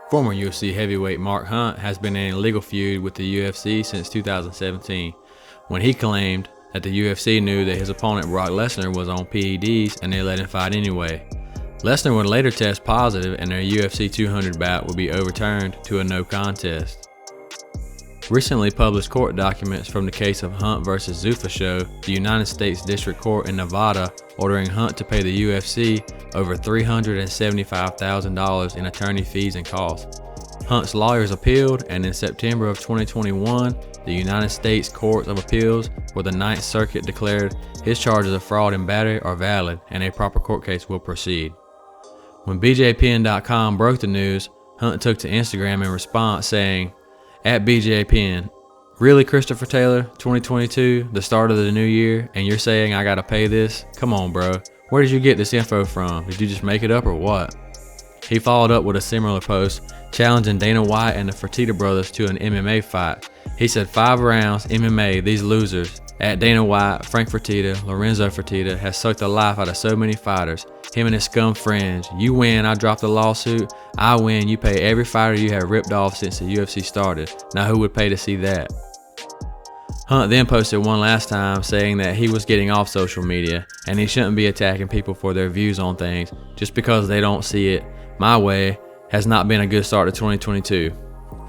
Former UFC heavyweight Mark Hunt has been in a legal feud with the UFC since 2017, when he claimed that the UFC knew that his opponent Brock Lesnar was on PEDs and they let him fight anyway. Lesnar would later test positive and their UFC 200 bout would be overturned to a no contest. Recently published court documents from the case of Hunt vs. Zuffa show the United States District Court in Nevada ordering Hunt to pay the UFC over $375,000 in attorney fees and costs. Hunt's lawyers appealed, and in September of 2021, the United States Court of Appeals for the Ninth Circuit declared his charges of fraud and battery are valid and a proper court case will proceed. When BJPen.com broke the news, Hunt took to Instagram in response saying, "At BJPen, really Christopher Taylor, 2022, the start of the new year, and you're saying I gotta pay this? Come on, bro. Where did you get this info from? Did you just make it up or what?" He followed up with a similar post challenging Dana White and the Fertitta brothers to an MMA fight. He said 5 rounds, MMA, these losers. At Dana White, Frank Fertitta, Lorenzo Fertitta has sucked the life out of so many fighters. Him and his scum friends. You win, I drop the lawsuit. I win, you pay every fighter you have ripped off since the UFC started. Now who would pay to see that? Hunt then posted one last time saying that he was getting off social media and he shouldn't be attacking people for their views on things just because they don't see it my way has not been a good start to 2022.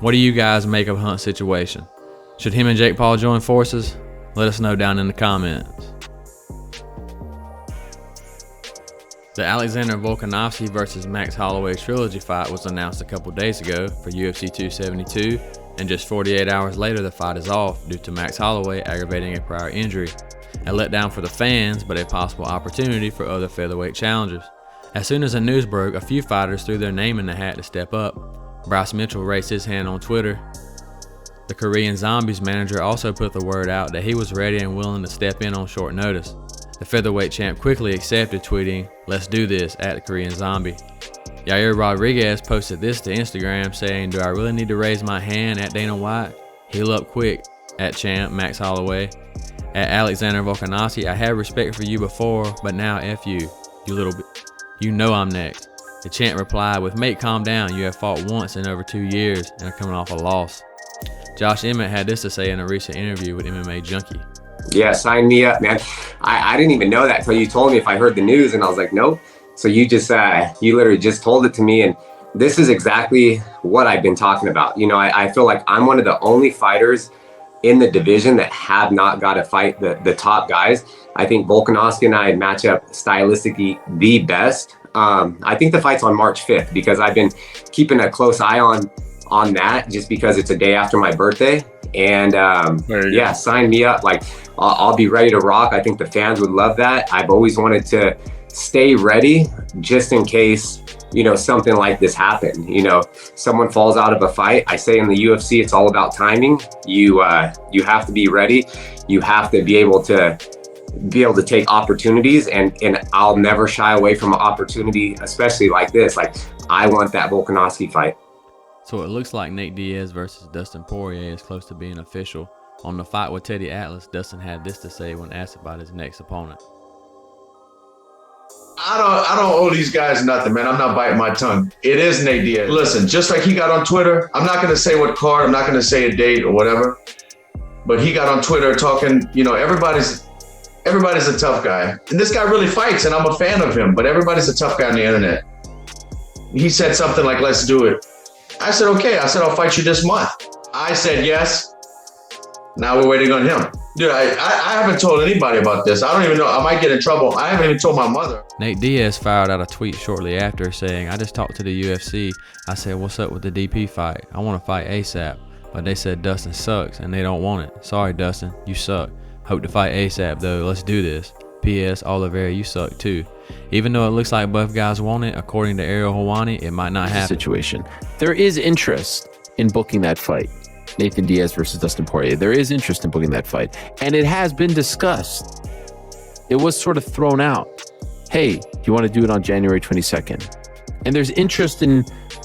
What do you guys make of Hunt's situation? Should him and Jake Paul join forces? Let us know down in the comments. The Alexander Volkanovski vs. Max Holloway trilogy fight was announced a couple days ago for UFC 272, and just 48 hours later the fight is off due to Max Holloway aggravating a prior injury. A letdown for the fans, but a possible opportunity for other featherweight challengers. As soon as the news broke, a few fighters threw their name in the hat to step up. Bryce Mitchell raised his hand on Twitter. The Korean Zombies manager also put the word out that he was ready and willing to step in on short notice. The featherweight champ quickly accepted, tweeting, "Let's do this," at the Korean Zombie. Yair Rodriguez posted this to Instagram saying, "Do I really need to raise my hand at Dana White? Heal up quick," at champ Max Holloway. At Alexander Volkanovski, "I had respect for you before, but now F you, you little bit. You know I'm next." The champ replied with, "Mate, calm down. You have fought once in over 2 years and are coming off a loss." Josh Emmett had this to say in a recent interview with MMA Junkie. "Yeah, sign me up, man. I didn't even know that until you told me if I heard the news, and I was like, nope." So you literally just told it to me, and this is exactly what I've been talking about. You know, I feel like I'm one of the only fighters in the division that have not got to fight the top guys. I think Volkanovski and I match up stylistically the best. I think the fight's on March 5th because I've been keeping a close eye on that just because it's a day after my birthday. And yeah, sign me up. Like I'll be ready to rock. I think the fans would love that. I've always wanted to stay ready just in case, you know, something like this happened. You know, someone falls out of a fight. I say in the UFC, it's all about timing. You have to be ready. You have to be able to take opportunities, and I'll never shy away from an opportunity, especially like this. Like I want that Volkanovski fight. So it looks like Nate Diaz versus Dustin Porier is close to being official. On the fight with Teddy Atlas, Dustin had this to say when asked about his next opponent. I don't owe these guys nothing, man. I'm not biting my tongue. It is Nate Diaz. Listen, just like he got on Twitter, I'm not going to say what card, I'm not going to say a date or whatever, but he got on Twitter talking, you know, everybody's a tough guy. And this guy really fights, and I'm a fan of him, but everybody's a tough guy on the internet. He said something like, "Let's do it." I said, "Okay." I said, "I'll fight you this month." I said, "Yes." Now we're waiting on him. Dude, I haven't told anybody about this. I don't even know. I might get in trouble. I haven't even told my mother. Nate Diaz fired out a tweet shortly after saying, "I just talked to the UFC. I said, what's up with the DP fight? I want to fight ASAP. But they said Dustin sucks and they don't want it. Sorry, Dustin. You suck. Hope to fight ASAP though. Let's do this. P.S. Oliveira, you suck too." Even though it looks like both guys want it, according to Ariel Helwani, it might not happen. Situation. There is interest in booking that fight. Nathan Diaz versus Dustin Porier. There is interest in booking that fight. And it has been discussed. It was sort of thrown out. Hey, do you want to do it on January 22nd? And there's interest in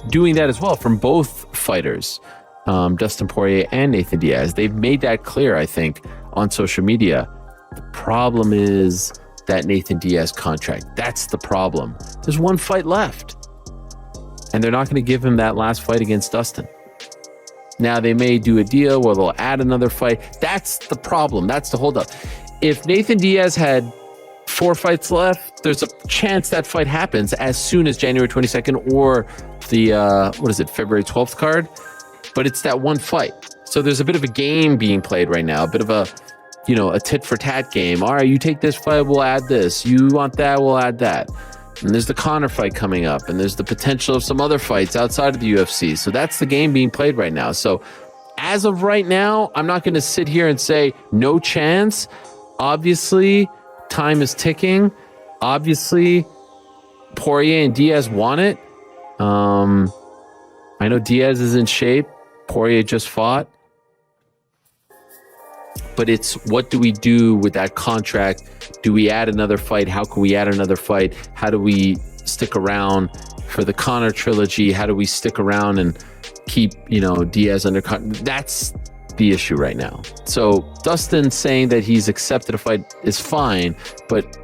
doing that as well from both fighters, Dustin Porier and Nathan Diaz. They've made that clear, I think, on social media. The problem is that Nathan Diaz contract. That's the problem. There's one fight left. and they're not going to give him that last fight against Dustin. Now, they may do a deal where they'll add another fight. That's the problem. That's the holdup. If Nathan Diaz had 4 fights left, there's a chance that fight happens as soon as January 22nd or the, February 12th card. But it's that one fight. So there's a bit of a game being played right now, a bit of a tit for tat game. All right, you take this fight, we'll add this. You want that, we'll add that. And there's the Conor fight coming up, and there's the potential of some other fights outside of the UFC. So that's the game being played right now. So as of right now, I'm not going to sit here and say no chance. Obviously, time is ticking. Obviously, Porier and Diaz want it. I know Diaz is in shape. Porier just fought. But it's, what do we do with that contract? Do we add another fight? How can we add another fight? How do we stick around for the Conor trilogy? How do we stick around and keep, Diaz under contract? That's the issue right now. So Dustin saying that he's accepted a fight is fine, but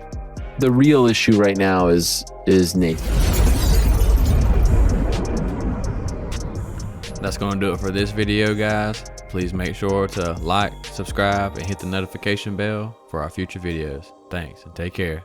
the real issue right now is Nathan. That's going to do it for this video, guys. Please make sure to like, subscribe, and hit the notification bell for our future videos. Thanks, and take care.